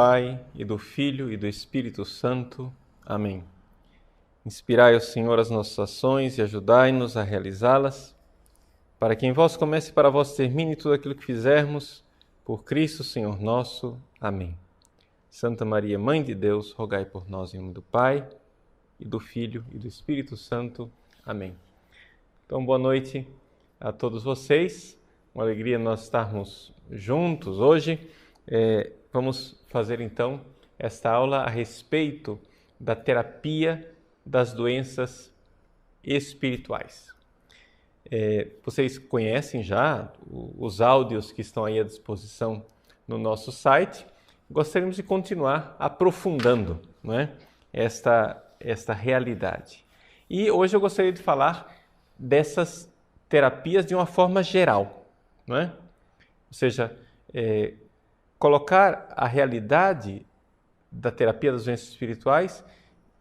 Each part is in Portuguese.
Pai, e do Filho, e do Espírito Santo. Amém. Inspirai, ó Senhor, as nossas ações e ajudai-nos a realizá-las, para que em vós comece e para vós termine tudo aquilo que fizermos, por Cristo, Senhor nosso. Amém. Santa Maria, Mãe de Deus, rogai por nós em nome do Pai, e do Filho, e do Espírito Santo. Amém. Então, boa noite a todos vocês. Uma alegria nós estarmos juntos hoje. Vamos fazer então esta aula a respeito da terapia das doenças espirituais. Vocês conhecem já os áudios que estão aí à disposição no nosso site. Gostaríamos de continuar aprofundando, não é? esta realidade. E hoje eu gostaria de falar dessas terapias de uma forma geral, não é? Ou seja, colocar a realidade da terapia das doenças espirituais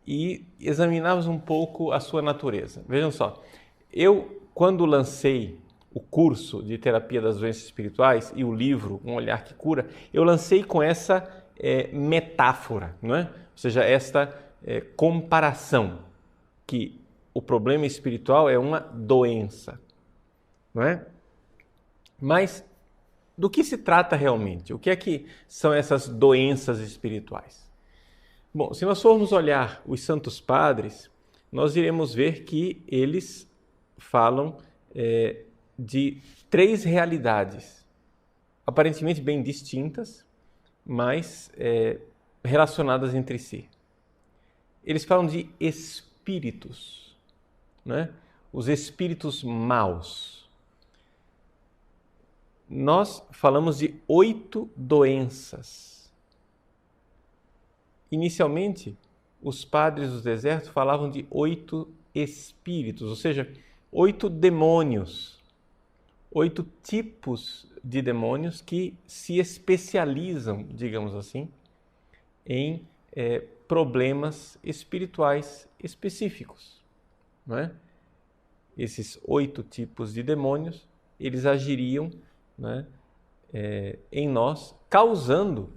e examinarmos um pouco a sua natureza. Vejam só, eu, quando lancei o curso de terapia das doenças espirituais e o livro Um Olhar que Cura, eu lancei com essa metáfora, não é? Ou seja, esta comparação, que o problema espiritual é uma doença, não é? Mas do que se trata realmente? O que é que são essas doenças espirituais? Bom, se nós formos olhar os Santos Padres, nós iremos ver que eles falam de três realidades, aparentemente bem distintas, mas relacionadas entre si. Eles falam de espíritos, né? Os espíritos maus. Nós falamos de 8 doenças. Inicialmente, os padres do deserto falavam de 8 espíritos, ou seja, 8 demônios, 8 tipos de demônios que se especializam, digamos assim, em problemas espirituais específicos, não é? Esses 8 tipos de demônios, eles agiriam, né, em nós, causando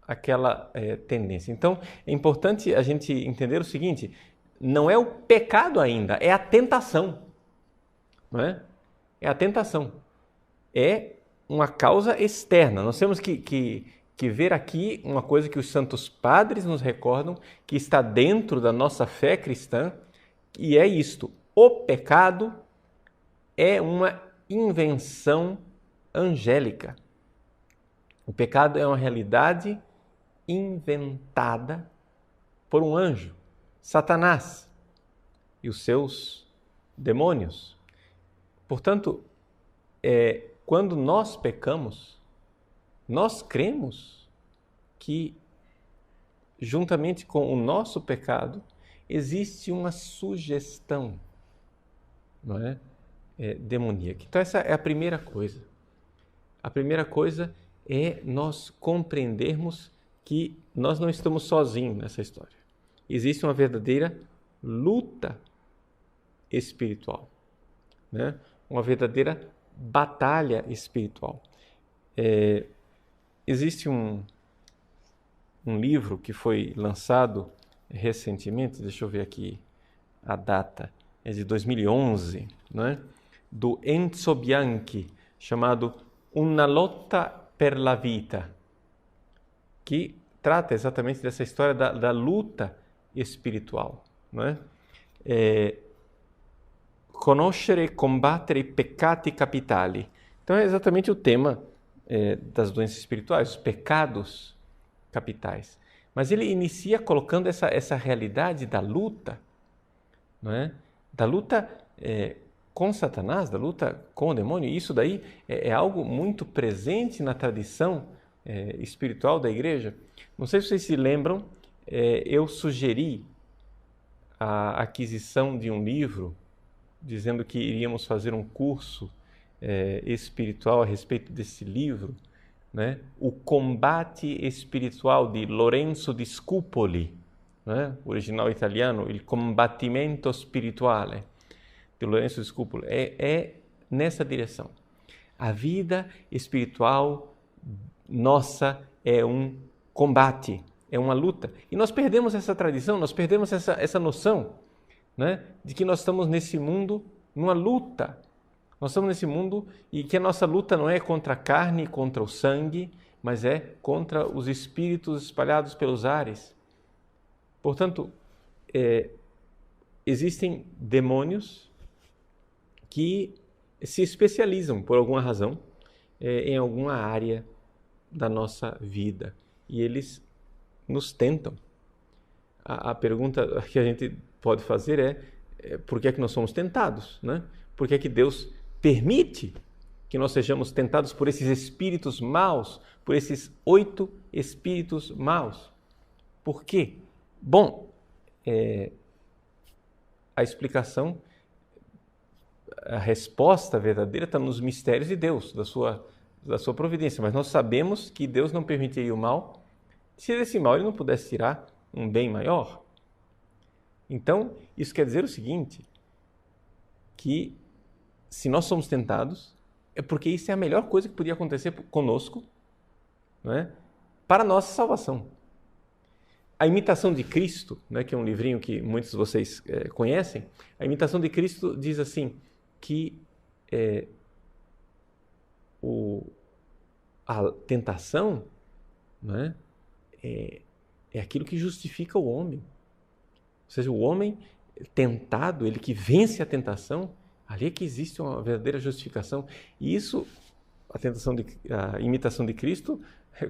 aquela tendência. Então, é importante a gente entender o seguinte: não é o pecado ainda, é a tentação, não é? É a tentação. É uma causa externa. Nós temos que ver aqui uma coisa que os Santos Padres nos recordam, que está dentro da nossa fé cristã, e é isto: o pecado é uma invenção angélica. O pecado é uma realidade inventada por um anjo, Satanás e os seus demônios. Portanto, quando nós pecamos, nós cremos que, juntamente com o nosso pecado, existe uma sugestão, não é? Demoníaca. Então, essa é a primeira coisa. A primeira coisa é nós compreendermos que nós não estamos sozinhos nessa história. Existe uma verdadeira luta espiritual, né? Uma verdadeira batalha espiritual. Existe um livro que foi lançado recentemente, deixa eu ver aqui a data, é de 2011, né? Do Enzo Bianchi, chamado Una lotta per la vita, que trata exatamente dessa história da luta espiritual, não é? Conoscere e combattere i peccati capitali. Então é exatamente o tema das doenças espirituais, os pecados capitais. Mas ele inicia colocando essa realidade da luta, não é? Da luta com Satanás, da luta com o demônio. E isso daí é algo muito presente na tradição espiritual da igreja. Não sei se vocês se lembram, eu sugeri a aquisição de um livro, dizendo que iríamos fazer um curso espiritual a respeito desse livro, né? O Combate Espiritual, de Lorenzo di Scupoli, né? Original italiano, Il Combattimento Spirituale, de Lorenzo di Scupoli. É nessa direção. A vida espiritual nossa é um combate, é uma luta. E nós perdemos essa tradição, nós perdemos essa noção, né, de que nós estamos nesse mundo numa luta. Nós estamos nesse mundo e que a nossa luta não é contra a carne, contra o sangue, mas é contra os espíritos espalhados pelos ares. Portanto, existem demônios que se especializam, por alguma razão, em alguma área da nossa vida. E eles nos tentam. A pergunta que a gente pode fazer é por que é que nós somos tentados, né? Por que é que Deus permite que nós sejamos tentados por esses espíritos maus, por esses 8 espíritos maus? Por quê? Bom, a explicação, a resposta verdadeira está nos mistérios de Deus, da sua providência. Mas nós sabemos que Deus não permitiria o mal, se desse mal Ele não pudesse tirar um bem maior. Então, isso quer dizer o seguinte, que se nós somos tentados, é porque isso é a melhor coisa que podia acontecer conosco, não é? Para a nossa salvação. A Imitação de Cristo, né, que é um livrinho que muitos de vocês conhecem, a Imitação de Cristo diz assim, que a tentação, né, é aquilo que justifica o homem. Ou seja, o homem tentado, ele que vence a tentação, ali é que existe uma verdadeira justificação. E isso, a Imitação de Cristo,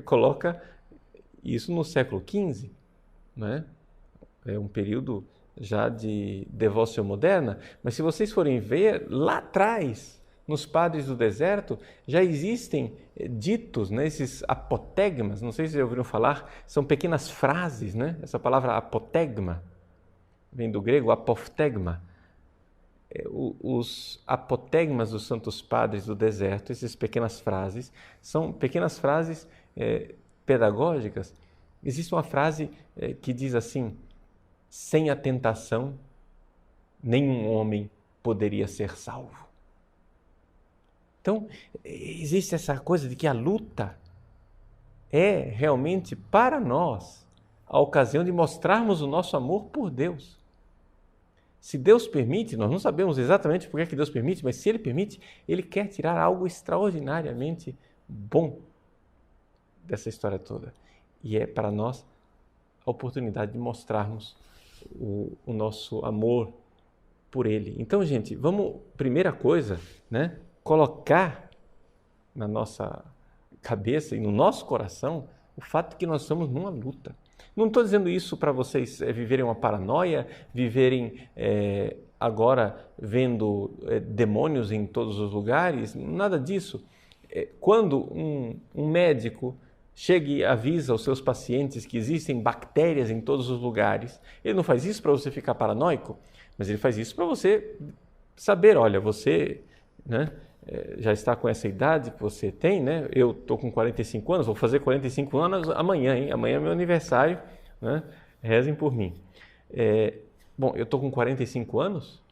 coloca isso no século XV, né? É um período já de devoção moderna, mas se vocês forem ver, lá atrás, nos Padres do Deserto, já existem ditos, né, esses apotegmas, não sei se já ouviram falar, são pequenas frases, né? Essa palavra apotegma vem do grego apoftegma. Os apotegmas dos Santos Padres do Deserto, essas pequenas frases, são pequenas frases pedagógicas. Existe uma frase que diz assim, sem a tentação, nenhum homem poderia ser salvo. Então, existe essa coisa de que a luta é realmente para nós a ocasião de mostrarmos o nosso amor por Deus. Se Deus permite, nós não sabemos exatamente por que Deus permite, mas se Ele permite, Ele quer tirar algo extraordinariamente bom dessa história toda. E é para nós a oportunidade de mostrarmos o nosso amor por Ele. Então, gente, vamos, primeira coisa, né, colocar na nossa cabeça e no nosso coração o fato de que nós estamos numa luta. Não estou dizendo isso para vocês viverem uma paranoia, viverem agora vendo demônios em todos os lugares, nada disso. Quando um médico chega e avisa aos seus pacientes que existem bactérias em todos os lugares, ele não faz isso para você ficar paranoico, mas ele faz isso para você saber, olha, você, né, já está com essa idade que você tem, né? Eu estou com 45 anos, vou fazer 45 anos amanhã, hein? Amanhã é meu aniversário, né? Rezem por mim. Bom, eu estou com 45 anos,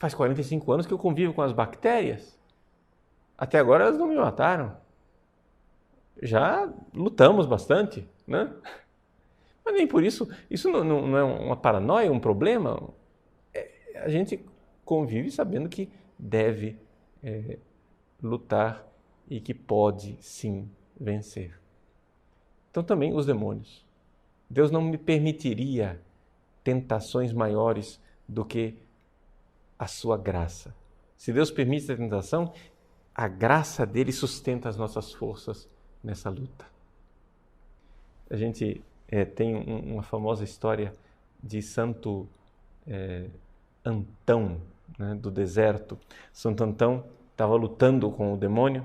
faz 45 anos que eu convivo com as bactérias. Até agora elas não me mataram. Já lutamos bastante, né? Mas nem por isso, isso não é uma paranoia, um problema. A gente convive sabendo que deve lutar e que pode sim vencer. Então também os demônios. Deus não me permitiria tentações maiores do que a sua graça. Se Deus permite a tentação, a graça dele sustenta as nossas forças nessa luta. A gente tem uma famosa história de Santo Antão, né, do deserto. Santo Antão estava lutando com o demônio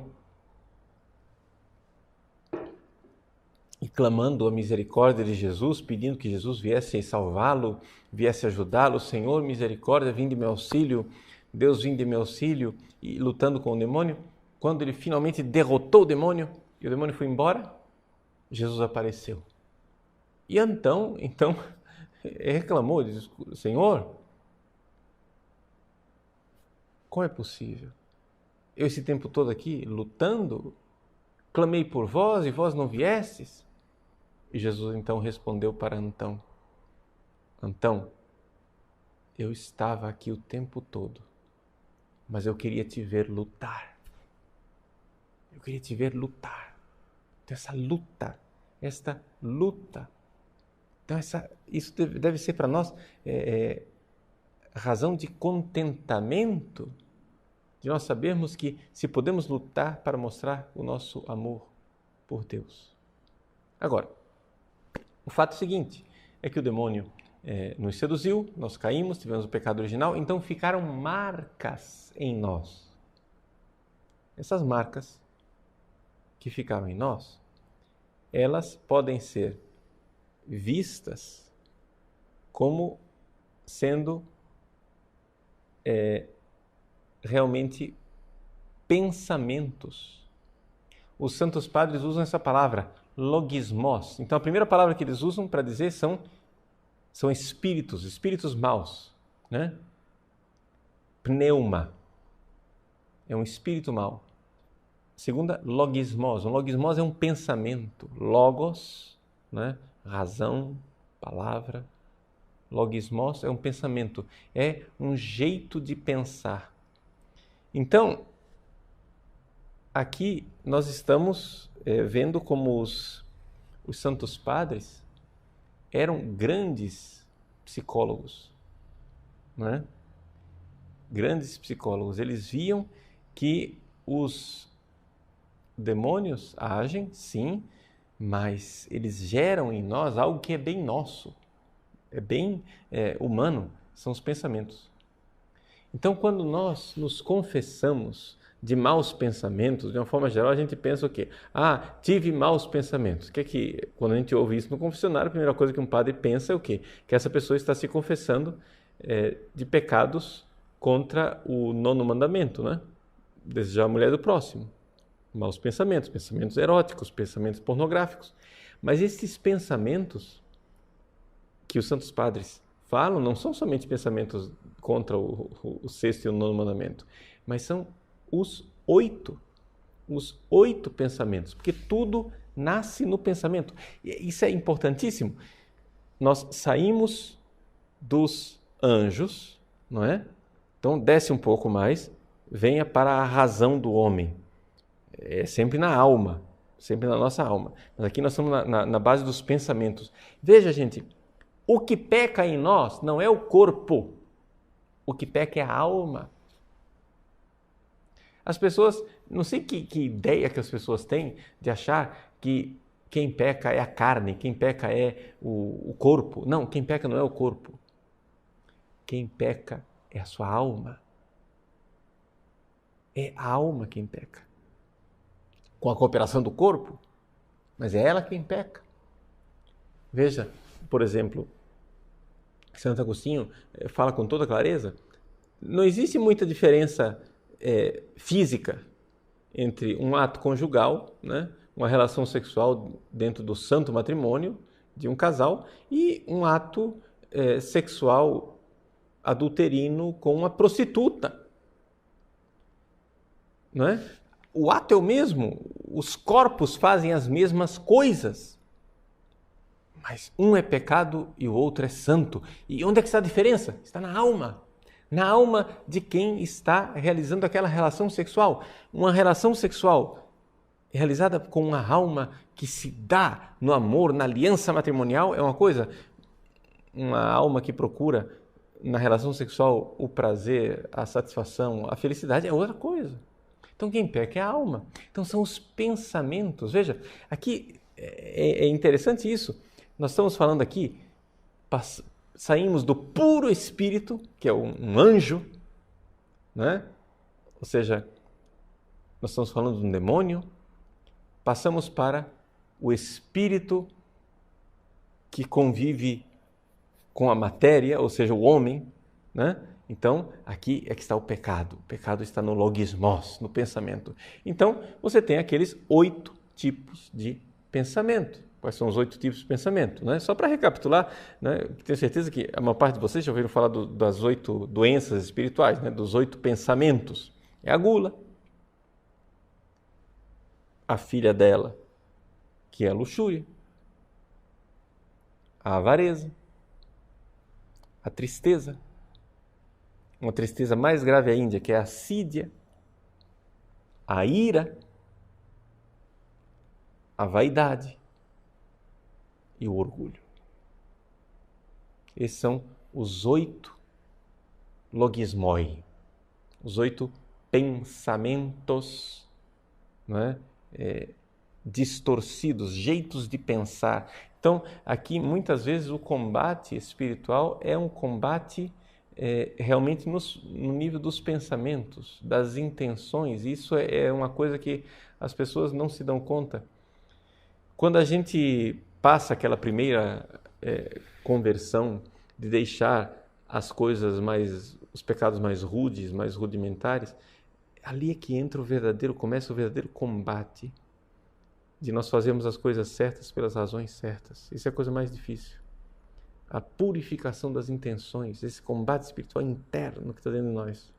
e clamando a misericórdia de Jesus, pedindo que Jesus viesse salvá-lo, viesse ajudá-lo. Senhor, misericórdia, vinde meu auxílio. Deus, vinde meu auxílio. E lutando com o demônio. Quando ele finalmente derrotou o demônio e o demônio foi embora, Jesus apareceu. E então reclamou, disse, Senhor, como é possível? Eu esse tempo todo aqui lutando, clamei por vós e vós não viestes? E Jesus então respondeu para Antão: Antão, eu estava aqui o tempo todo, mas eu queria te ver lutar. Eu queria te ver lutar. Então, esta luta. Então, isso deve ser para nós razão de contentamento, de nós sabermos que se podemos lutar para mostrar o nosso amor por Deus. Agora, o fato seguinte é que o demônio nos seduziu, nós caímos, tivemos o pecado original, então ficaram marcas em nós. Essas marcas que ficaram em nós, elas podem ser vistas como sendo realmente pensamentos. Os santos padres usam essa palavra, logismos. Então a primeira palavra que eles usam para dizer são espíritos maus, né? Pneuma é um espírito mau. Segunda, logismos. Um logismos é um pensamento. Logos, né? Razão, palavra. Logismos é um pensamento, é um jeito de pensar. Então, aqui nós estamos vendo como os santos padres eram grandes psicólogos, não é? Grandes psicólogos. Eles viam que os demônios agem, sim, mas eles geram em nós algo que é bem nosso, é bem humano, são os pensamentos. Então, quando nós nos confessamos de maus pensamentos, de uma forma geral, a gente pensa o quê? Tive maus pensamentos. Quando a gente ouve isso no confessionário, a primeira coisa que um padre pensa é o quê? Que essa pessoa está se confessando de pecados contra o 9º mandamento, né? Desejar a mulher do próximo. Maus pensamentos, pensamentos eróticos, pensamentos pornográficos. Mas esses pensamentos que os santos padres falam não são somente pensamentos contra o 6º e o 9º mandamento, mas são os 8 pensamentos, porque tudo nasce no pensamento. E isso é importantíssimo. Nós saímos dos anjos, não é? Então desce um pouco mais, venha para a razão do homem. É sempre na alma, sempre na nossa alma. Mas aqui nós estamos na base dos pensamentos. Veja, gente, o que peca em nós não é o corpo, o que peca é a alma. As pessoas, não sei que ideia que as pessoas têm de achar que quem peca é a carne, quem peca é o corpo. Não, quem peca não é o corpo. Quem peca é a sua alma. É a alma quem peca. Com a cooperação do corpo, mas é ela quem peca. Veja, por exemplo, Santo Agostinho fala com toda clareza, não existe muita diferença física entre um ato conjugal, né, uma relação sexual dentro do santo matrimônio de um casal e um ato sexual adulterino com uma prostituta. Não é? O ato é o mesmo, os corpos fazem as mesmas coisas, mas um é pecado e o outro é santo. E onde é que está a diferença? Está na alma de quem está realizando aquela relação sexual. Uma relação sexual realizada com uma alma que se dá no amor, na aliança matrimonial é uma coisa, uma alma que procura na relação sexual o prazer, a satisfação, a felicidade é outra coisa. Então quem peca é a alma. Então são os pensamentos. Veja, aqui é interessante isso. Nós estamos falando aqui, saímos do puro espírito, que é um anjo, né? Ou seja, nós estamos falando de um demônio, passamos para o espírito que convive com a matéria, ou seja, o homem, né? Então, aqui é que está o pecado. O pecado está no logismos, no pensamento. Então, você tem aqueles 8 tipos de pensamento. Quais são os 8 tipos de pensamento? Né? Só para recapitular, né? Tenho certeza que a maior parte de vocês já ouviram falar das 8 doenças espirituais, né? Dos 8 pensamentos. É a gula, a filha dela, que é a luxúria, a avareza, a tristeza, uma tristeza mais grave ainda, que é a assídia, a ira, a vaidade e o orgulho. Esses são os 8 logismoi, os 8 pensamentos, não é? Distorcidos, jeitos de pensar. Então, aqui muitas vezes o combate espiritual é um combate realmente no nível dos pensamentos, das intenções. Isso é uma coisa que as pessoas não se dão conta. Quando a gente passa aquela primeira conversão de deixar as coisas os pecados mais rudes, mais rudimentares, ali é que começa o verdadeiro combate de nós fazermos as coisas certas pelas razões certas. Isso é a coisa mais difícil. A purificação das intenções, esse combate espiritual interno que está dentro de nós.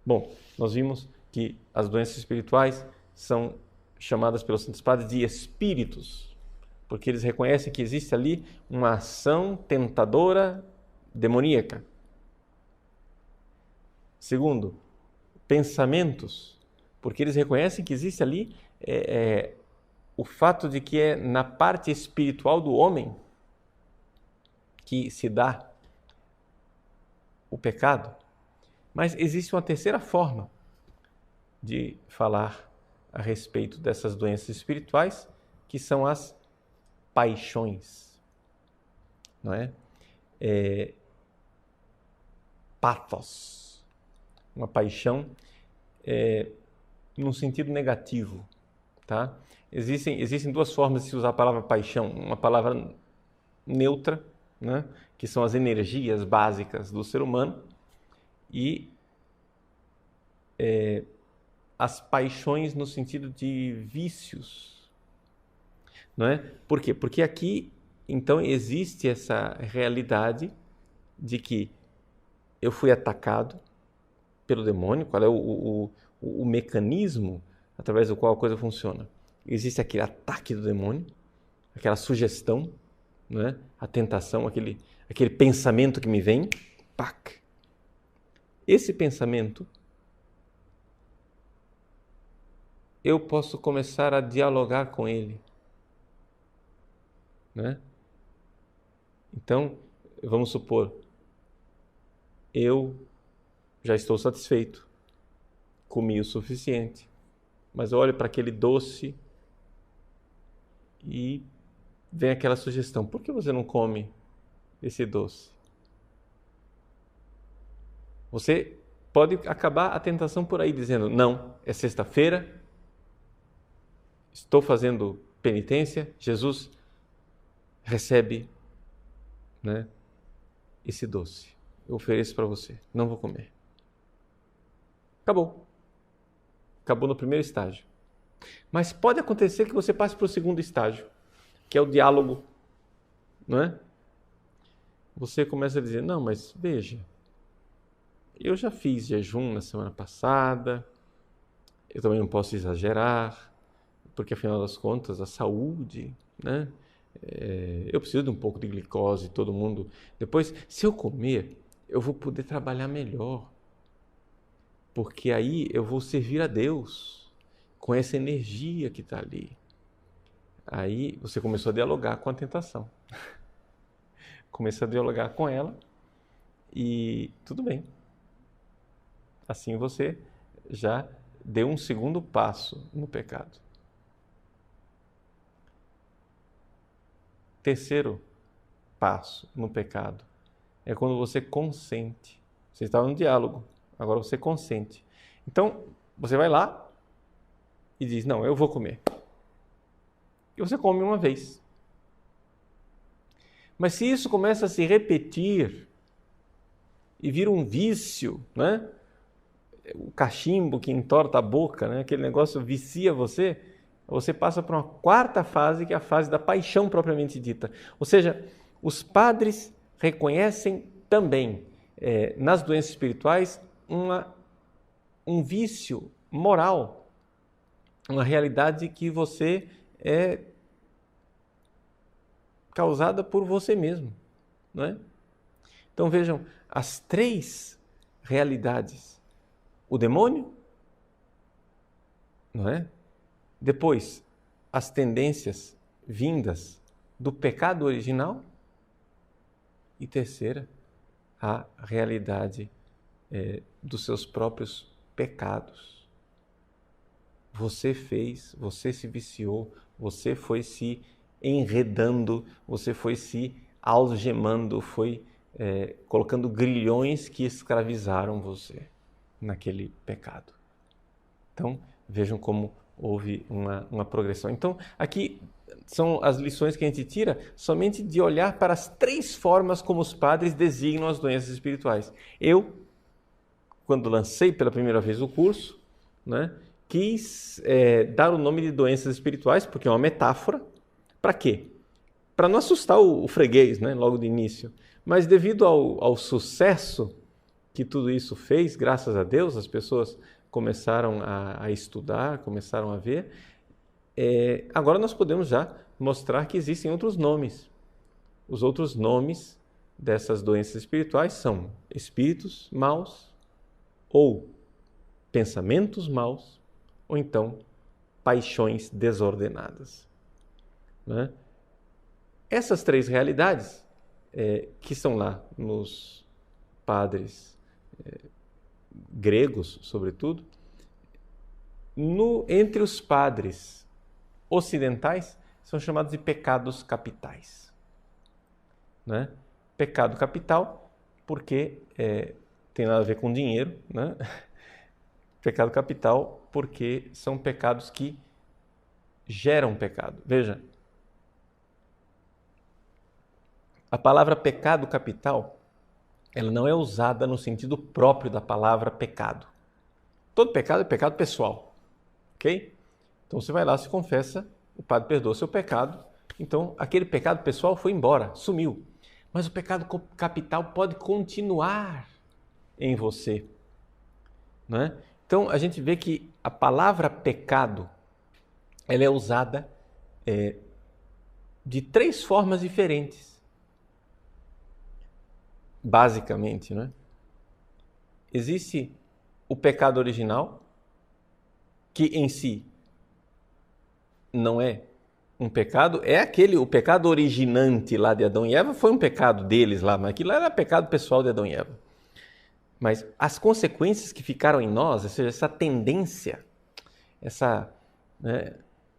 Bom, nós vimos que as doenças espirituais são chamadas pelos Santos Padres de espíritos, porque eles reconhecem que existe ali uma ação tentadora demoníaca. Segundo, pensamentos, porque eles reconhecem que existe ali o fato de que é na parte espiritual do homem que se dá o pecado. Mas existe uma terceira forma de falar a respeito dessas doenças espirituais, que são as paixões, não é? Pathos, uma paixão num sentido negativo, tá? Existem 2 formas de se usar a palavra paixão, uma palavra neutra, né? Que são as energias básicas do ser humano, e as paixões no sentido de vícios, não é? Por quê? Porque aqui, então, existe essa realidade de que eu fui atacado pelo demônio. Qual é o mecanismo através do qual a coisa funciona? Existe aquele ataque do demônio, aquela sugestão, né? A tentação, aquele pensamento que me vem, pac. Esse pensamento, eu posso começar a dialogar com ele, né? Então, vamos supor, eu já estou satisfeito, comi o suficiente, mas eu olho para aquele doce e vem aquela sugestão: por que você não come esse doce? Você pode acabar a tentação por aí dizendo: não, é sexta-feira, estou fazendo penitência, Jesus recebe, né, esse doce, eu ofereço para você, não vou comer. Acabou no primeiro estágio. Mas pode acontecer que você passe para o segundo estágio, que é o diálogo, não é? Você começa a dizer: não, mas veja, eu já fiz jejum na semana passada, eu também não posso exagerar, porque afinal das contas a saúde, né? Eu preciso de um pouco de glicose, todo mundo. Depois, se eu comer, eu vou poder trabalhar melhor, porque aí eu vou servir a Deus com essa energia que está ali. Aí você começou a dialogar com a tentação. Começou a dialogar com ela e tudo bem. Assim você já deu um segundo passo no pecado. Terceiro passo no pecado é quando você consente. Você estava no diálogo, agora você consente. Então, você vai lá e diz: não, eu vou comer. E você come uma vez. Mas se isso começa a se repetir e vira um vício, né? O cachimbo que entorta a boca, né? Aquele negócio vicia você, você passa para uma quarta fase, que é a fase da paixão propriamente dita. Ou seja, os padres reconhecem também nas doenças espirituais um vício moral, uma realidade que você causada por você mesmo, não é? Então vejam, as três realidades. O demônio, não é? Depois, as tendências vindas do pecado original. E terceira, a realidade dos seus próprios pecados. Você fez, você se viciou, você foi se enredando, você foi se algemando, foi colocando grilhões que escravizaram você naquele pecado. Então, vejam como houve uma progressão. Então, aqui são as lições que a gente tira somente de olhar para as três formas como os padres designam as doenças espirituais. Eu, quando lancei pela primeira vez o curso, né, quis dar o nome de doenças espirituais, porque é uma metáfora. Para quê? Para não assustar o freguês, né, logo de início. Mas devido ao sucesso que tudo isso fez, graças a Deus, as pessoas começaram a estudar, começaram a ver. Agora nós podemos já mostrar que existem outros nomes. Os outros nomes dessas doenças espirituais são espíritos maus, ou pensamentos maus, ou então paixões desordenadas, né? Essas três realidades, que são lá nos padres gregos, sobretudo, entre os padres ocidentais, são chamados de pecados capitais, né? Pecado capital, porque tem nada a ver com dinheiro, né? Pecado capital, porque são pecados que geram pecado. Veja, a palavra pecado capital, ela não é usada no sentido próprio da palavra pecado. Todo pecado é pecado pessoal, ok? Então você vai lá, se confessa, o padre perdoa seu pecado, então aquele pecado pessoal foi embora, sumiu. Mas o pecado capital pode continuar em você, né? Então a gente vê que a palavra pecado, ela é usada de três formas diferentes. Basicamente, né? Existe o pecado original, que em si não é um pecado, o pecado originante lá de Adão e Eva foi um pecado deles lá, mas aquilo era pecado pessoal de Adão e Eva. Mas as consequências que ficaram em nós, ou seja, essa tendência, essa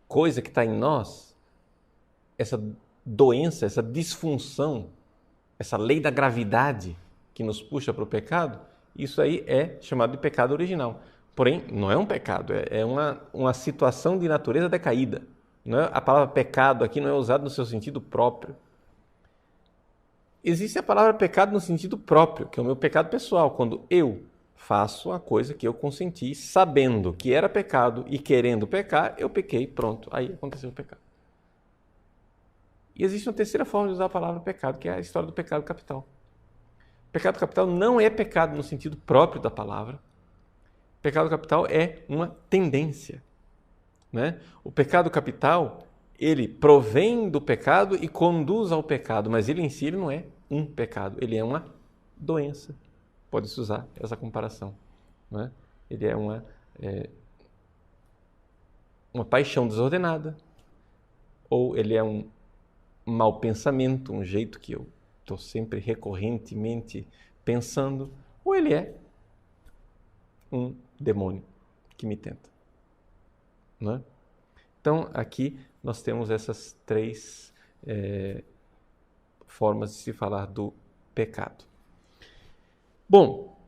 coisa que está em nós, essa doença, essa disfunção, essa lei da gravidade que nos puxa para o pecado, isso aí é chamado de pecado original. Porém, não é um pecado, é uma situação de natureza decaída. Não é, a palavra pecado aqui não é usada no seu sentido próprio. Existe a palavra pecado no sentido próprio, que é o meu pecado pessoal, quando eu faço a coisa que eu consenti, sabendo que era pecado e querendo pecar, eu pequei, pronto, aí aconteceu o pecado. E existe uma terceira forma de usar a palavra pecado, que é a história do pecado capital. Pecado capital não é pecado no sentido próprio da palavra. Pecado capital é uma tendência, né? O pecado capital, ele provém do pecado e conduz ao pecado, mas ele em si ele não é um pecado, ele é uma doença. Pode-se usar essa comparação, né? Ele é uma paixão desordenada, ou ele é um mau pensamento, um jeito que eu estou sempre recorrentemente pensando, ou ele é um demônio que me tenta, não é? Então, aqui nós temos essas três formas de se falar do pecado. Bom,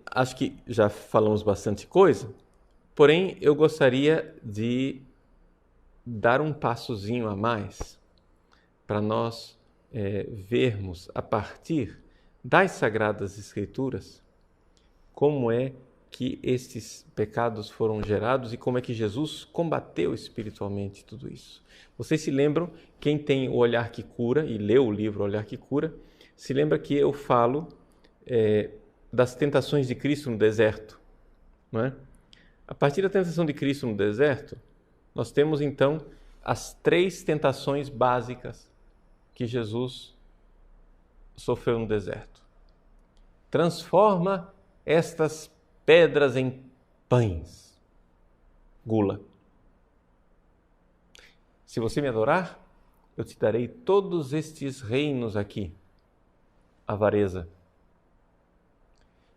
acho que já falamos bastante coisa, porém eu gostaria de dar um passozinho a mais para nós vermos a partir das Sagradas Escrituras como é que estes pecados foram gerados e como é que Jesus combateu espiritualmente tudo isso. Vocês se lembram, quem tem o Olhar que Cura e leu o livro O Olhar que Cura, se lembra que eu falo das tentações de Cristo no deserto, não é? A partir da tentação de Cristo no deserto, nós temos então as 3 tentações básicas que Jesus sofreu no deserto. Transforma estas pedras em pães. Gula. Se você me adorar, eu te darei todos estes reinos aqui. Avareza.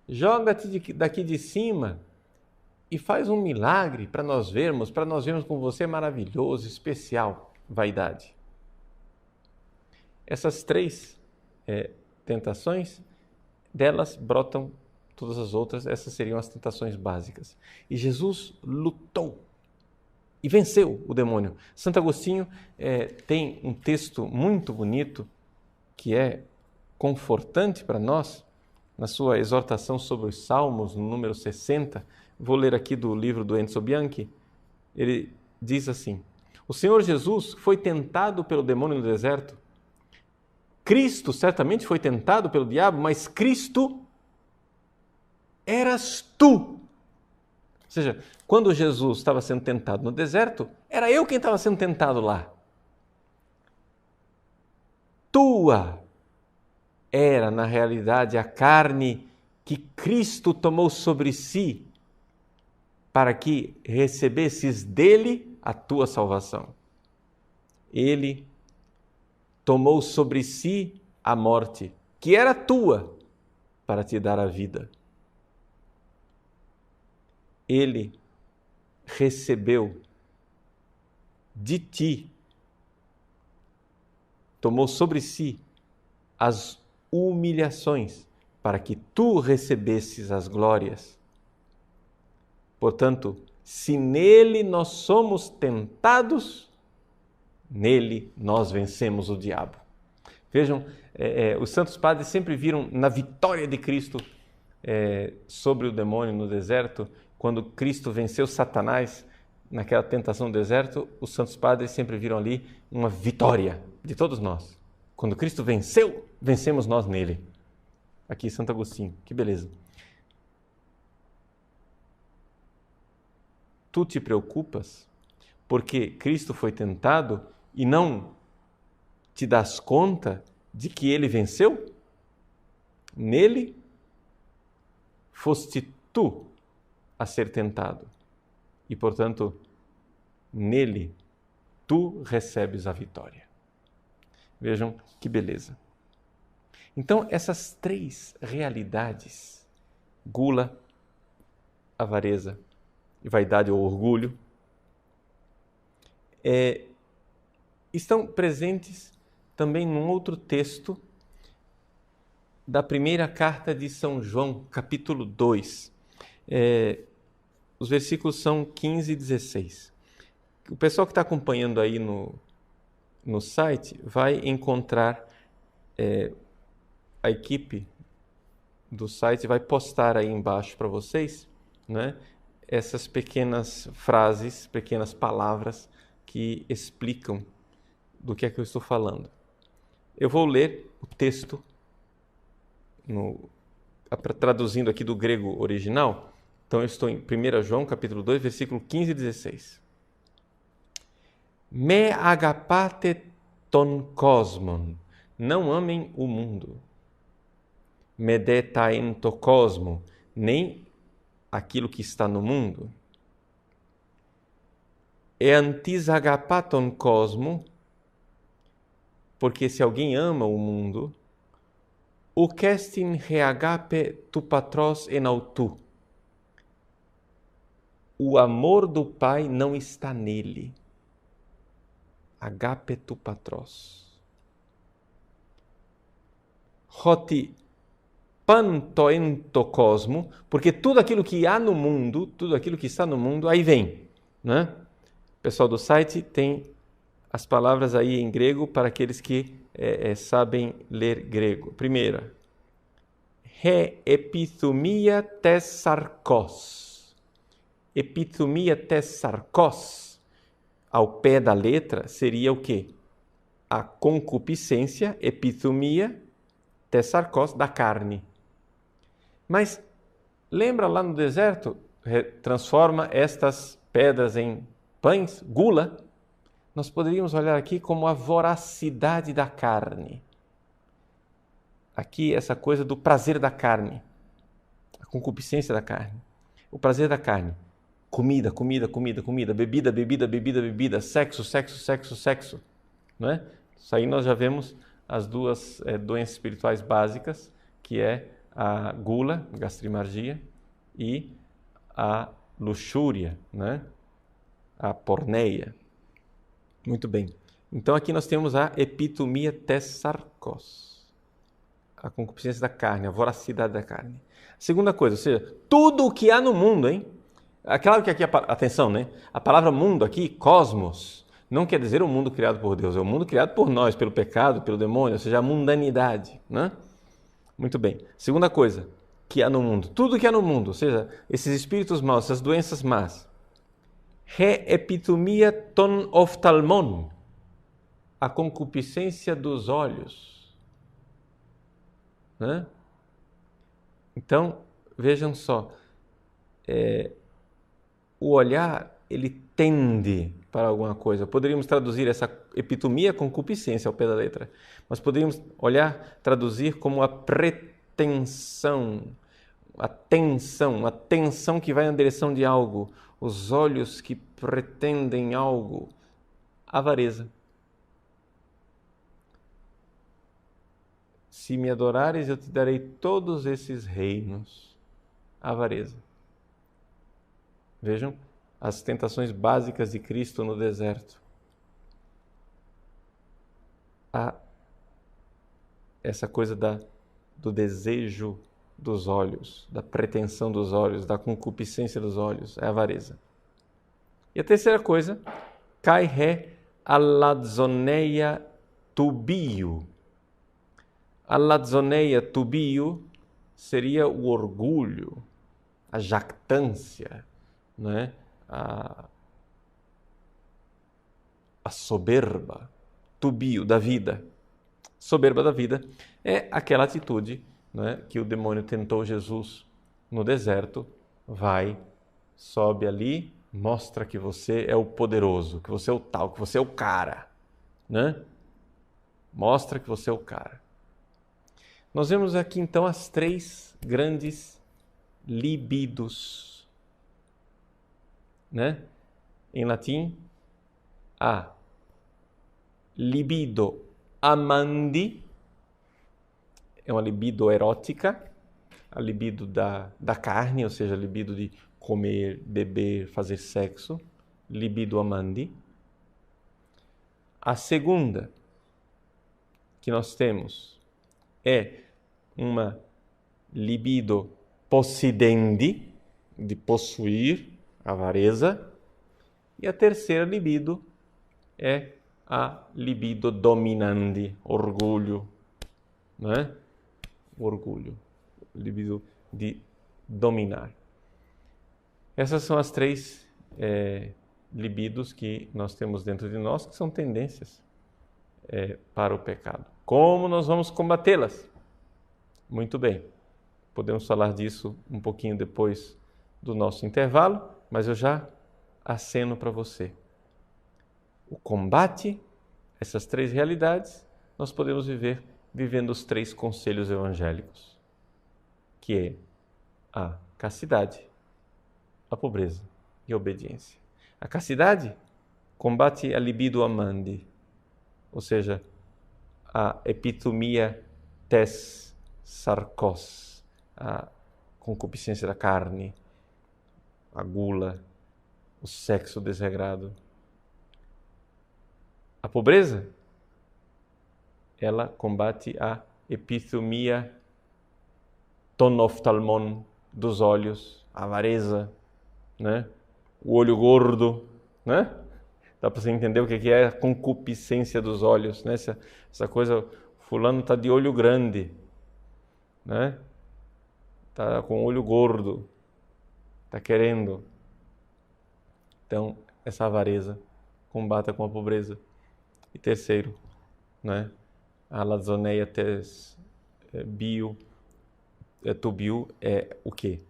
Joga-te daqui de cima e faz um milagre para nós vermos como você é maravilhoso, especial. Vaidade. Essas 3 tentações, delas brotam todas as outras, essas seriam as tentações básicas. E Jesus lutou e venceu o demônio. Santo Agostinho tem um texto muito bonito que é confortante para nós, na sua exortação sobre os Salmos, no número 60. Vou ler aqui do livro do Enzo Bianchi. Ele diz assim: o Senhor Jesus foi tentado pelo demônio no deserto. Cristo certamente foi tentado pelo diabo, mas Cristo eras tu. Ou seja, quando Jesus estava sendo tentado no deserto, era eu quem estava sendo tentado lá. Tua era, na realidade, a carne que Cristo tomou sobre si para que recebesses dele a tua salvação. Ele tomou sobre si a morte, que era tua, para te dar a vida. Ele recebeu de ti, tomou sobre si as humilhações, para que tu recebesses as glórias. Portanto, se nele nós somos tentados, nele nós vencemos o diabo. Vejam, os santos padres sempre viram na vitória de Cristo sobre o demônio no deserto. Quando Cristo venceu Satanás naquela tentação no deserto, os santos padres sempre viram ali uma vitória de todos nós. Quando Cristo venceu, vencemos nós nele. Aqui, Santo Agostinho, que beleza. Tu te preocupas porque Cristo foi tentado e não te das conta de que ele venceu? Nele foste tu a ser tentado e, portanto, nele tu recebes a vitória. Vejam que beleza. Então, essas 3 realidades, gula, avareza e vaidade ou orgulho, estão presentes também num outro texto da primeira carta de São João, capítulo 2. Os versículos são 15 e 16. O pessoal que está acompanhando aí no site vai encontrar, a equipe do site vai postar aí embaixo para vocês, né, essas pequenas frases, pequenas palavras que explicam do que é que eu estou falando. Eu vou ler o texto, traduzindo aqui do grego original. Então, eu estou em 1 João, capítulo 2, versículo 15 e 16. Me agapate ton cosmon, não amem o mundo. Me detain to cosmo, nem aquilo que está no mundo. E antis agapaton cosmo, porque se alguém ama o mundo, o questin reagape tu patros en autu. O amor do Pai não está nele. Agape tu patros. Hoti panto ento cosmo, porque tudo aquilo que há no mundo, tudo aquilo que está no mundo, aí vem, né? O pessoal do site tem as palavras aí em grego para aqueles que sabem ler grego. Primeira, he epithumia tes sarkos. Epithumia tes sarkos, ao pé da letra, seria o quê? A concupiscência, epithumia tes sarkos, da carne. Mas lembra lá no deserto, transforma estas pedras em pães, gula. nós poderíamos olhar aqui como a voracidade da carne. Aqui, essa coisa do prazer da carne, a concupiscência da carne. O prazer da carne. Comida, comida, comida, comida, bebida, bebida, bebida, bebida, sexo, sexo, sexo, sexo. Não é? Isso aí nós já vemos as duas doenças espirituais básicas, que é a gula, gastrimargia, e a luxúria, né? A porneia. Muito bem. Então aqui nós temos a epitomia tes sarkos, a concupiscência da carne, a voracidade da carne. Segunda coisa, ou seja, tudo o que há no mundo, hein? É claro que aqui, atenção, né? A palavra mundo aqui, cosmos, não quer dizer o mundo criado por Deus, é o mundo criado por nós, pelo pecado, pelo demônio, ou seja, a mundanidade, né? Muito bem. Segunda coisa que há no mundo, tudo que há no mundo, ou seja, esses espíritos maus, essas doenças más. He epitomia ton oftalmon, a concupiscência dos olhos. Né? Então, vejam só, o olhar, ele tende para alguma coisa. Poderíamos traduzir essa epitomia concupiscência ao pé da letra, mas poderíamos traduzir como a pretensão, a tensão que vai na direção de algo, os olhos que pretendem algo, avareza. Se me adorares, eu te darei todos esses reinos. Avareza. Vejam as tentações básicas de Cristo no deserto. Essa coisa do desejo dos olhos, da pretensão dos olhos, da concupiscência dos olhos, é a avareza. E a terceira coisa, kai he alazoneia tubio. Alazoneia tubio seria o orgulho, a jactância, né? A soberba, tubio da vida. Soberba da vida é aquela atitude, né, que o demônio tentou Jesus no deserto. Vai, sobe ali, mostra que você é o poderoso, que você é o tal, que você é o cara, né? Mostra que você é o cara. Nós vemos aqui então as três grandes libidos, né? Em latim, a libido amandi, é uma libido erótica, a libido da carne, ou seja, a libido de comer, beber, fazer sexo, libido amandi. A segunda que nós temos é uma libido possidendi, de possuir, avareza. E a terceira libido é a libido dominandi, orgulho, né? Orgulho, libido de dominar. Essas são as três libidos que nós temos dentro de nós, que são tendências para o pecado. Como nós vamos combatê-las? Muito bem, podemos falar disso um pouquinho depois do nosso intervalo, mas eu já aceno para você. O combate, essas três realidades, nós podemos viver vivendo os três conselhos evangélicos, que é a castidade, a pobreza e a obediência. A castidade combate a libido amandi, ou seja, a epitomia tes sarkos, a concupiscência da carne, a gula, o sexo desregrado. A pobreza, ela combate a epitomia ton oftalmon, dos olhos, a avareza, né? O olho gordo, né? Dá para você entender o que é a concupiscência dos olhos, né? Essa coisa, fulano está de olho grande, né? Está com o olho gordo, está querendo. Então, essa avareza combata com a pobreza. E terceiro, né? A lazoneia tes bio, tubio é o quê?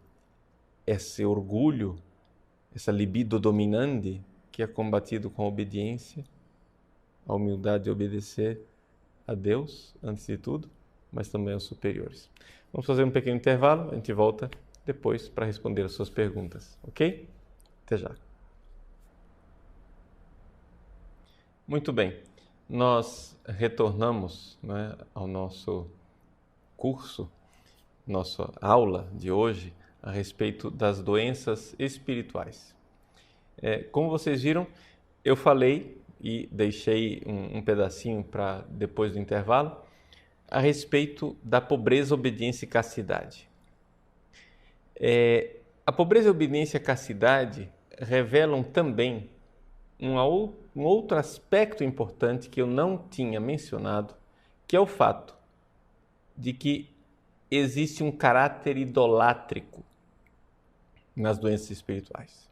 Esse orgulho, essa libido dominante que é combatido com a obediência a humildade de obedecer a Deus, antes de tudo, mas também aos superiores. Vamos fazer um pequeno intervalo, a gente volta depois para responder as suas perguntas, ok? Até já. Muito bem, nós retornamos, né, ao nosso curso, nossa aula de hoje a respeito das doenças espirituais. Como vocês viram, eu falei e deixei um pedacinho para depois do intervalo a respeito da pobreza, obediência e castidade. A pobreza, obediência e castidade revelam também um outro aspecto importante que eu não tinha mencionado, que é o fato de que existe um caráter idolátrico nas doenças espirituais.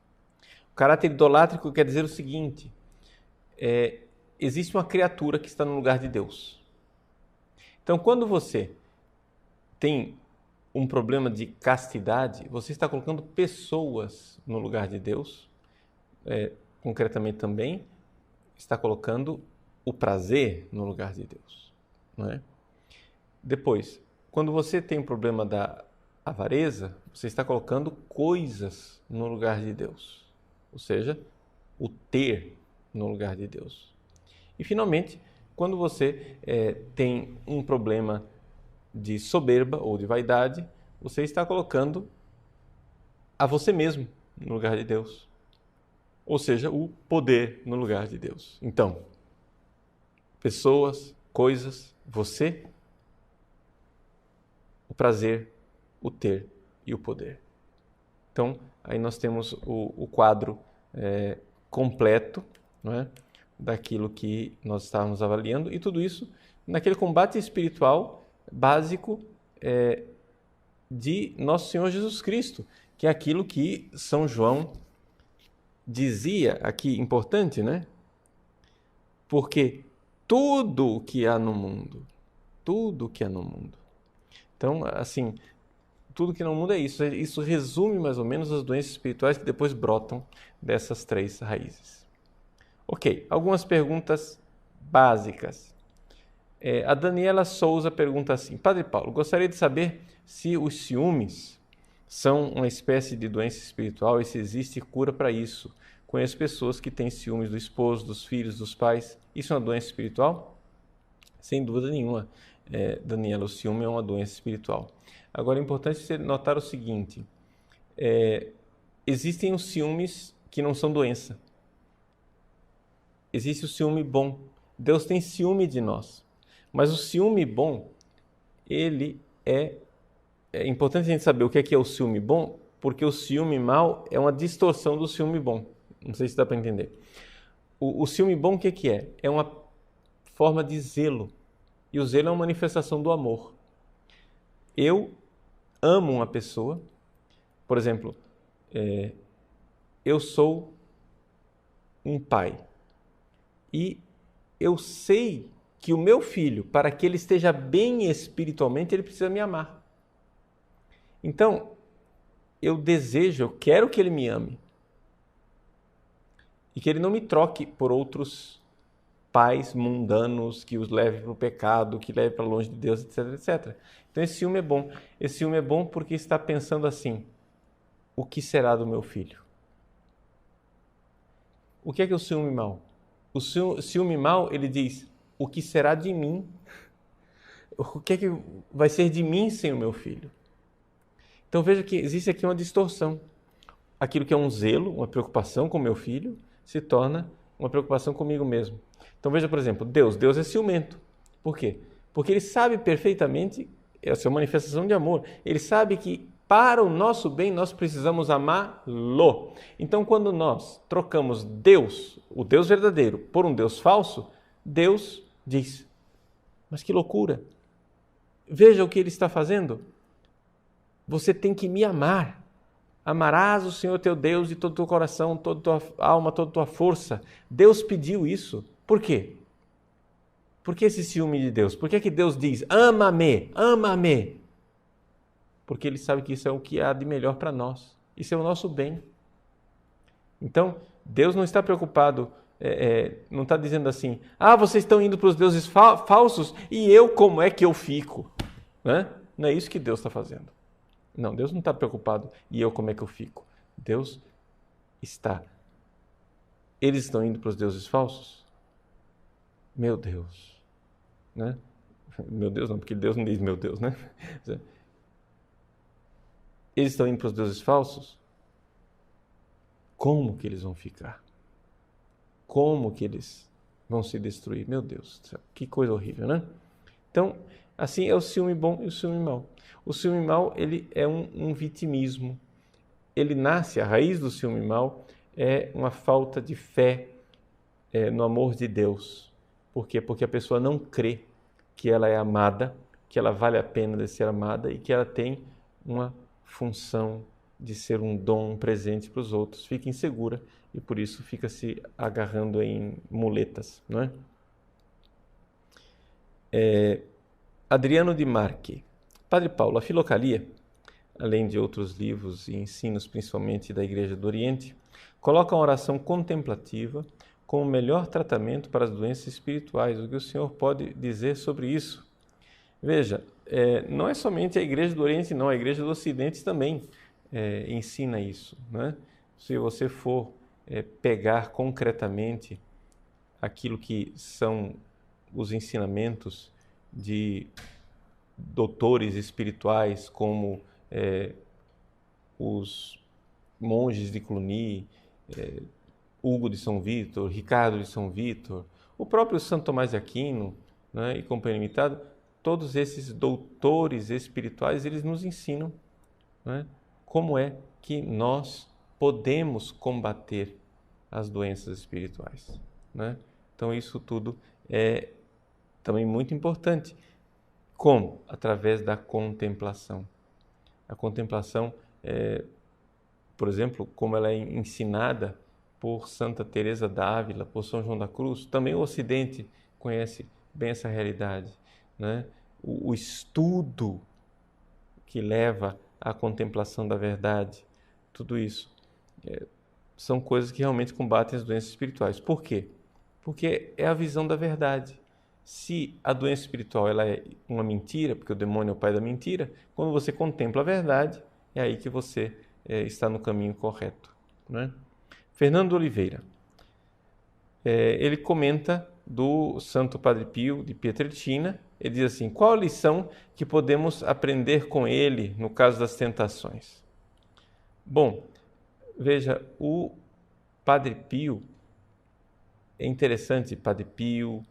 O caráter idolátrico quer dizer o seguinte: existe uma criatura que está no lugar de Deus. Então, quando você tem um problema de castidade, você está colocando pessoas no lugar de Deus, concretamente também está colocando o prazer no lugar de Deus, não é? Depois, quando você tem um problema da avareza, você está colocando coisas no lugar de Deus, ou seja, o ter no lugar de Deus. E, finalmente, quando você tem um problema de soberba ou de vaidade, você está colocando a você mesmo no lugar de Deus, ou seja, o poder no lugar de Deus. Então, pessoas, coisas, você, o prazer, o ter e o poder. Então, aí nós temos o quadro completo, não é, daquilo que nós estávamos avaliando, e tudo isso naquele combate espiritual básico de Nosso Senhor Jesus Cristo, que é aquilo que São João dizia aqui, importante, né? Porque tudo o que há no mundo, então, assim, tudo que no mundo é isso. Isso resume mais ou menos as doenças espirituais que depois brotam dessas 3 raízes. Ok, algumas perguntas básicas. A Daniela Souza pergunta assim: Padre Paulo, gostaria de saber se os ciúmes são uma espécie de doença espiritual e se existe cura para isso. Conheço pessoas que têm ciúmes do esposo, dos filhos, dos pais. Isso é uma doença espiritual? Sem dúvida nenhuma, Daniela, o ciúme é uma doença espiritual. Agora, é importante você notar o seguinte: existem os ciúmes que não são doença. Existe o ciúme bom. Deus tem ciúme de nós. Mas o ciúme bom, ele é importante a gente saber o que é o ciúme bom, porque o ciúme mau é uma distorção do ciúme bom. Não sei se dá para entender. O ciúme bom, o que é? É uma forma de zelo. E o zelo é uma manifestação do amor. Eu amo uma pessoa, por exemplo, eu sou um pai e eu sei que o meu filho, para que ele esteja bem espiritualmente, ele precisa me amar. Então, eu quero que ele me ame e que ele não me troque por outros pais mundanos que os leve para o pecado, que leve para longe de Deus, etc, etc. Então, esse ciúme é bom. Esse ciúme é bom porque está pensando assim: o que será do meu filho? O que é o ciúme mau? O ciúme mau, ele diz: o que será de mim? O que vai ser de mim sem o meu filho? Então, veja que existe aqui uma distorção. Aquilo que é um zelo, uma preocupação com o meu filho, se torna uma preocupação comigo mesmo. Então, veja, por exemplo, Deus é ciumento. Por quê? Porque ele sabe perfeitamente, essa é uma manifestação de amor, ele sabe que para o nosso bem nós precisamos amá-lo. Então, quando nós trocamos Deus, o Deus verdadeiro, por um Deus falso, Deus diz: mas que loucura! Veja o que ele está fazendo. Você tem que me amar. Amarás o Senhor teu Deus de todo o teu coração, toda a tua alma, toda a tua força. Deus pediu isso. Por quê? Por que esse ciúme de Deus? Por que que Deus diz: ama-me, ama-me? Porque Ele sabe que isso é o que há de melhor para nós. Isso é o nosso bem. Então, Deus não está preocupado não está dizendo assim, vocês estão indo para os deuses falsos e eu como é que eu fico? Né? Não é isso que Deus está fazendo. Não, Deus não está preocupado, e eu como é que eu fico? Deus está. Eles estão indo para os deuses falsos? Meu Deus. Né? Meu Deus não, porque Deus não diz meu Deus, né? Eles estão indo para os deuses falsos? Como que eles vão ficar? Como que eles vão se destruir? Meu Deus, que coisa horrível, né? Então, assim é o ciúme bom e o ciúme mau. O ciúme mau, ele é um vitimismo. Ele nasce, a raiz do ciúme mau é uma falta de fé no amor de Deus. Por quê? Porque a pessoa não crê que ela é amada, que ela vale a pena de ser amada e que ela tem uma função de ser um dom, um presente para os outros. Fica insegura e por isso fica se agarrando em muletas, não é? Adriano de Marque. Padre Paulo, a Filocalia, além de outros livros e ensinos, principalmente da Igreja do Oriente, coloca a oração contemplativa como o melhor tratamento para as doenças espirituais. O que o senhor pode dizer sobre isso? Veja, não é somente a Igreja do Oriente, não, a Igreja do Ocidente também ensina isso, né? Se você for pegar concretamente aquilo que são os ensinamentos de doutores espirituais como os monges de Cluny, Hugo de São Vítor, Ricardo de São Vítor, o próprio Santo Tomás de Aquino, né, e Companhia Limitada, todos esses doutores espirituais, eles nos ensinam, né, como é que nós podemos combater as doenças espirituais, né? Então isso tudo é também muito importante. Como? Através da contemplação. A contemplação, por exemplo, como ela é ensinada por Santa Teresa d'Ávila, por São João da Cruz, também o Ocidente conhece bem essa realidade, né? O estudo que leva à contemplação da verdade, tudo isso são coisas que realmente combatem as doenças espirituais. Por quê? Porque é a visão da verdade. Se a doença espiritual ela é uma mentira, porque o demônio é o pai da mentira, quando você contempla a verdade, é aí que você está no caminho correto, né? Fernando Oliveira, ele comenta do Santo Padre Pio de Pietrelcina. Ele diz assim: qual a lição que podemos aprender com ele no caso das tentações? Bom, veja, o Padre Pio, é interessante, Padre Pio,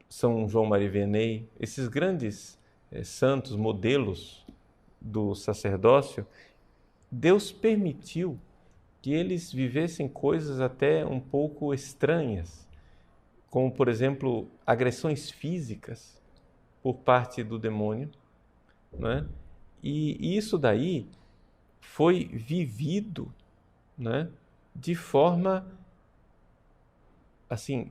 São João Maria Vianney, esses grandes santos, modelos do sacerdócio, Deus permitiu que eles vivessem coisas até um pouco estranhas, como, por exemplo, agressões físicas por parte do demônio, né? E isso daí foi vivido, né, de forma assim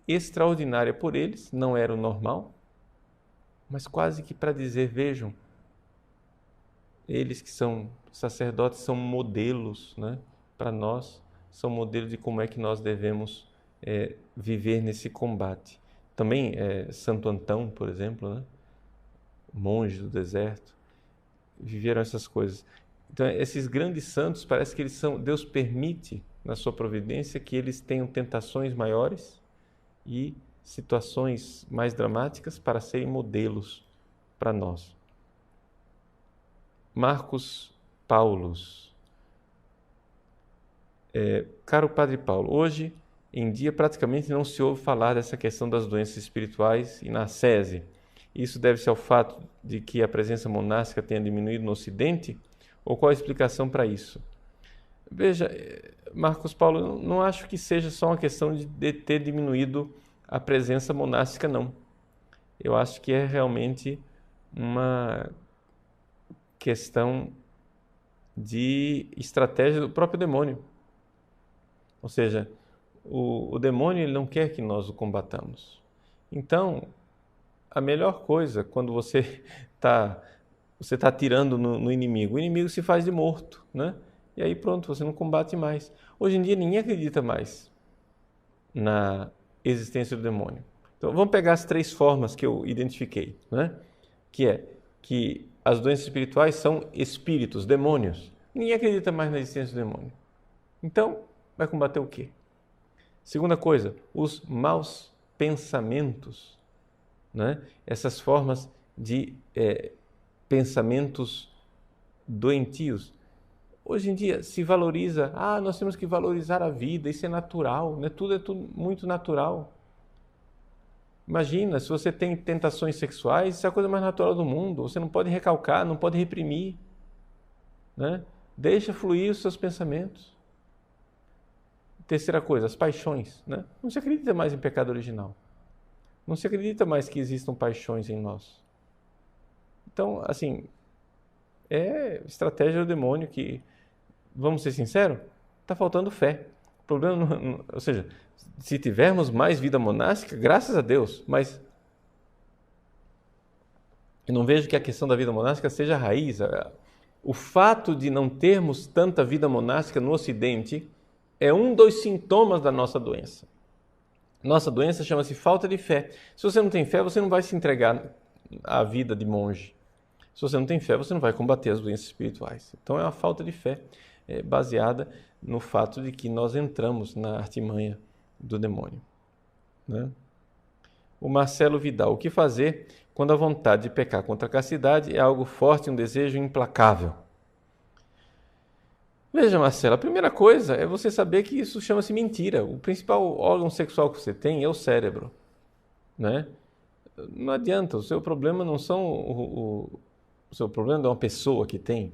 extraordinária por eles, não era o normal, mas quase que para dizer, vejam, eles que são sacerdotes são modelos, né, para nós, são modelos de como é que nós devemos viver nesse combate. Também Santo Antão, por exemplo, né, monge do deserto, viveram essas coisas. Então, esses grandes santos, parece que eles são, Deus permite, na sua providência, que eles tenham tentações maiores e situações mais dramáticas para serem modelos para nós. Marcos Paulos. Caro Padre Paulo, hoje em dia praticamente não se ouve falar dessa questão das doenças espirituais e na ascese. Isso deve-se ao fato de que a presença monástica tenha diminuído no Ocidente? Ou qual a explicação para isso? Veja, Marcos Paulo, não acho que seja só uma questão de ter diminuído a presença monástica, não. Eu acho que é realmente uma questão de estratégia do próprio demônio. Ou seja, o demônio ele não quer que nós o combatamos. Então, a melhor coisa quando você está atirando no inimigo, o inimigo se faz de morto, né? E aí pronto, você não combate mais. Hoje em dia ninguém acredita mais na existência do demônio. Então vamos pegar as 3 formas que eu identifiquei, né? Que é que as doenças espirituais são espíritos, demônios. Ninguém acredita mais na existência do demônio. Então, vai combater o quê? Segunda coisa, os maus pensamentos, né? Essas formas de pensamentos doentios. Hoje em dia se valoriza, nós temos que valorizar a vida, isso é natural, né? Tudo é tudo muito natural. Imagina, se você tem tentações sexuais, isso é a coisa mais natural do mundo, você não pode recalcar, não pode reprimir, né? Deixa fluir os seus pensamentos. Terceira coisa, as paixões, né? Não se acredita mais em pecado original. Não se acredita mais que existam paixões em nós. Então, assim, é estratégia do demônio que, vamos ser sinceros, está faltando fé. O problema, ou seja, se tivermos mais vida monástica, graças a Deus, mas eu não vejo que a questão da vida monástica seja a raiz. O fato de não termos tanta vida monástica no Ocidente é um dos sintomas da nossa doença. Nossa doença chama-se falta de fé. Se você não tem fé, você não vai se entregar à vida de monge. Se você não tem fé, você não vai combater as doenças espirituais. Então é uma falta de fé baseada no fato de que nós entramos na artimanha do demônio, né? O Marcelo Vidal, o que fazer quando a vontade de pecar contra a castidade é algo forte, um desejo implacável? Veja, Marcelo, a primeira coisa é você saber que isso chama-se mentira. O principal órgão sexual que você tem é o cérebro, né? Não adianta, o seu problema não são o seu problema é uma pessoa que tem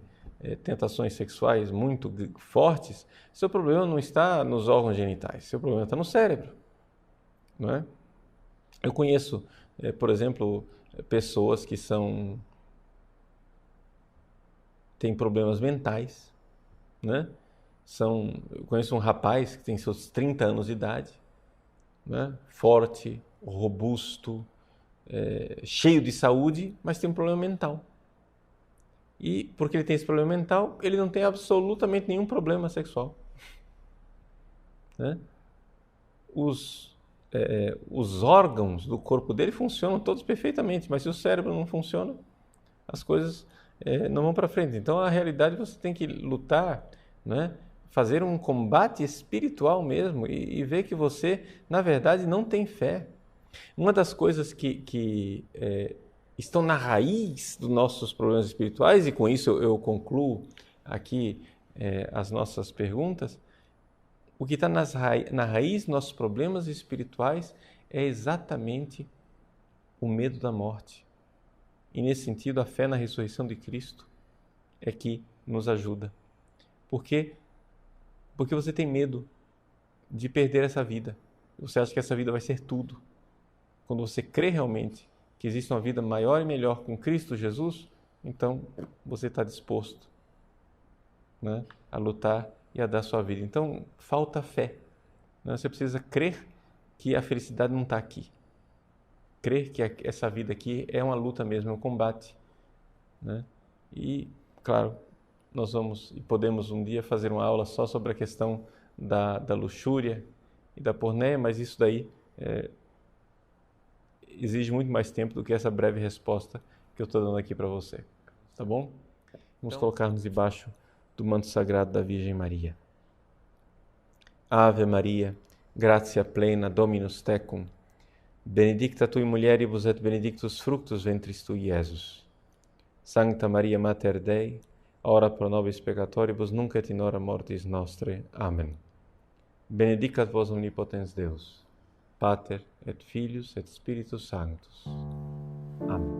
tentações sexuais muito fortes. Seu problema não está nos órgãos genitais, seu problema está no cérebro, não é? Eu conheço, por exemplo, pessoas que têm problemas mentais, né? Eu conheço um rapaz que tem seus 30 anos de idade, né? Forte, robusto, cheio de saúde, mas tem um problema mental. E porque ele tem esse problema mental, ele não tem absolutamente nenhum problema sexual, né? Os órgãos do corpo dele funcionam todos perfeitamente, mas se o cérebro não funciona, as coisas não vão para frente. Então, a realidade você tem que lutar, né? Fazer um combate espiritual mesmo e ver que você, na verdade, não tem fé. Uma das coisas que estão na raiz dos nossos problemas espirituais, e com isso eu concluo aqui as nossas perguntas, o que está na raiz dos nossos problemas espirituais é exatamente o medo da morte. E nesse sentido, a fé na ressurreição de Cristo é que nos ajuda. Por quê? Porque você tem medo de perder essa vida. Você acha que essa vida vai ser tudo. Quando você crê realmente que existe uma vida maior e melhor com Cristo Jesus, então você está disposto, né, a lutar e a dar sua vida. Então, falta fé, né? Você precisa crer que a felicidade não está aqui. Crer que essa vida aqui é uma luta mesmo, é um combate, né? E, claro, nós vamos e podemos um dia fazer uma aula só sobre a questão da luxúria e da porneia, mas isso daí exige muito mais tempo do que essa breve resposta que eu estou dando aqui para você. Tá bom? Vamos colocar-nos debaixo do manto sagrado da Virgem Maria. Ave Maria, gratia plena, Dominus tecum, benedicta tui mulieribus et benedictus fructus ventris tui, Iesus. Sancta Maria Mater Dei, ora pro nobis peccatoribus, nunc et in hora mortis nostrae. Amen. Benedicat vos omnipotens Deus, Pater et Filius et Spiritus Sanctus. Amen.